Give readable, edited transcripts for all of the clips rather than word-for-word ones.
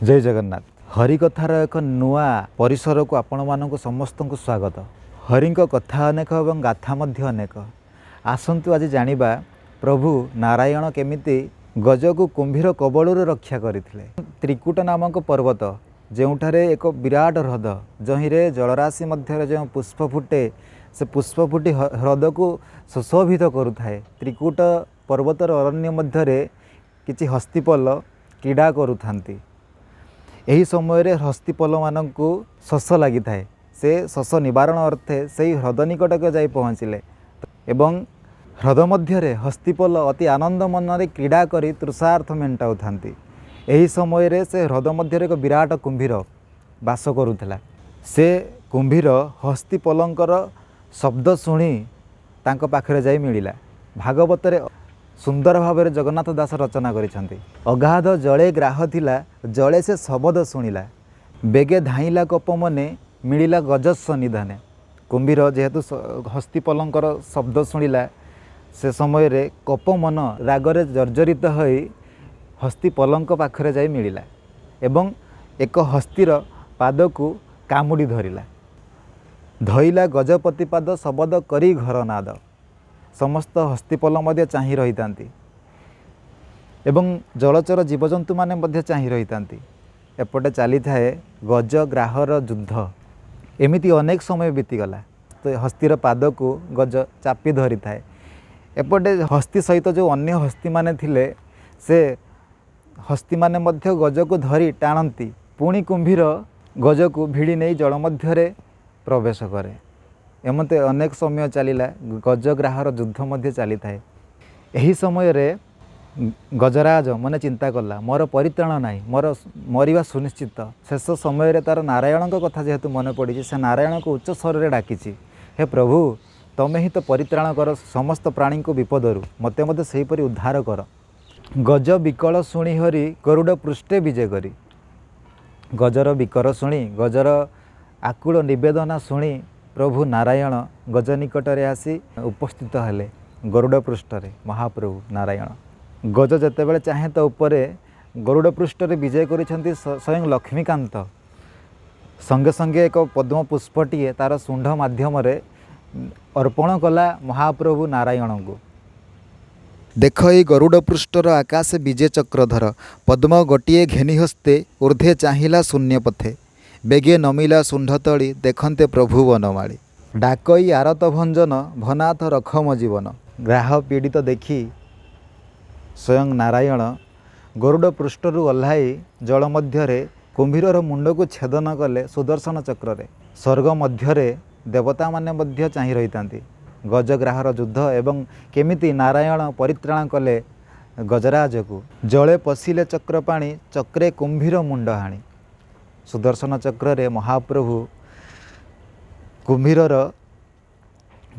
जय जगन्नाथ। हरिकथार एक नुआ परिसर को आपण मानक समस्त को स्वागत। हरि कथा अनेक और गाथा मध्य अनेक। आसतु आज जानिबा प्रभु नारायण केमिति गज को कुंभीर कबलू रक्षा करथिले। त्रिकुट नामक पर्वत जोठारे एक विराट ह्रद जहिरे जलराशि मध्य जो पुष्प फुटे से पुष्प फुटी ह्रद को सुशोभित करुए। त्रिकुट पर्वतर अरण्य मध्य किछि हस्तीपल क्रीड़ा करुथांती। यही समय हस्तीपल मानक शस लगी थाए। से शस निवारण अर्थे से ह्रद निकटक जाई पहुँचले एवं ह्रद मध्य हस्तीपल अति आनंद मन क्रीड़ा करी तृषार्थ मेटाऊ था। यही समय से ह्रद मध्य एक विराट कुंभीर बास करुला। से कुंभीर हस्तीपलंकर शब्द शुणी तांको पाखरे जाई मिलिला। भागवत सुंदर भाव जगन्नाथ दास रचना करिसेंती। अगाध जले ग्राह थिला जले से शब्द शुणिला बेगे धाइला कप मने मिलिला गजस्व निधाने। कुंभीर जेहेतु हस्तीपलंकर शब्द शुणिला से समय रे कप मन रागरे जर्जरित होई हस्तीपलंक पाखरे जाई मिलिला एवं एक हस्तीर पाद को कामुड़ी धरिला। धइला गजपति पाद शब्द करी घर नाद। समस्त हस्तीपल मध्य चाहि रही तांती एवं जलचर जीवजंतु माने मध्य चाहि रही तांती। एपटे चली थाए गज ग्राहर युद्ध। एमिति अनेक समय बीतीगला। तो हस्तीर पाद को गज चापी धरी थाए। एपटे हस्ती सहित जो अन्य हस्ती माने थिले से हस्ती माने मध्य गज को धरी टाणती। पुणी कुंभीर गज को भिड़ी नहीं जल मध्य प्रवेश करे। एमते अनेक समय चलिला गजग्राहर युद्ध मध्य चली थाए। यही समय रे गजराज मने चिंता कला मोर परित्राण नाई मोर मरिवा सुनिश्चित। शेष समय रे तार नारायण कथा जेहेतु मन पड़ी से नारायण को उच्च स्वर रे डाकिछि। हे प्रभु तमे ही तो परित्राण कर समस्त प्राणी को विपदरु मते मते सेहीपरि उद्धार कर। गज विकल शुणी हरि गरुड़ पृष्ठे विजय करी। गजर विकर शुणी गजर आकुल निवेदना शुणी प्रभु नारायण गज निकटरे आसी उपस्थित हेले गरुड़ पृष्ठरे। महाप्रभु नारायण गज जेतेबेले चाहे तो उपरे गरुड़ पृष्ठरे विजय करिसेंती स्वयं लक्ष्मीकांत। संगे संगे एक पद्म पुष्पटीए तार शुंढ माध्यम अर्पण कला महाप्रभु नारायण को। देख ई गरुड़ पृष्ठर आकाश विजय चक्रधर पद्म गोटिए घेनी हस्ते ऊर्ध्वे चाहिला शून्य पथे बेगे नमिला शुंढ तली देखन्ते प्रभु वनमाली। डाकई आरत भंजन भनाथ रख मो जीवन। ग्राह पीड़ित देखी स्वयं नारायण गरुड़ पृष्ठरु ओह्लाई जल मध्य कुंभीर मुंड को छेदन कले सुदर्शन चक्र। स्वर्ग मध्य देवता माने मध्य चाहि रही तांती। गजग्राहर युद्ध एवं केमिति नारायण परित्राण कले गजराज को। जले पशिले चक्र पाणी चक्रे कुंभीर मुंड हाणी। सुदर्शन चक्र रे महाप्रभु कुंभीरर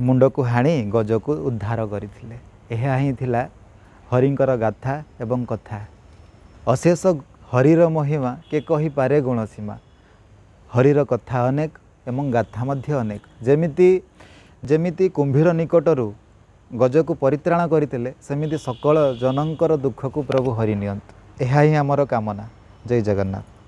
मुंड को हाणी गज को उद्धार करथिले। एहा ही थिला हरिंकर गाथा एवं कथा। अशेष हरिर महिमा के कहि पारे गुण सीमा। हरिर कथा अनेक एवं गाथा मध्य अनेक। जेमिति कुंभीर निकटरू गज को परित्राण करथिले सेमिति सकल जनंकर दुख को प्रभु हरि नियंतु। एहा ही आमर कामना। जय जगन्नाथ।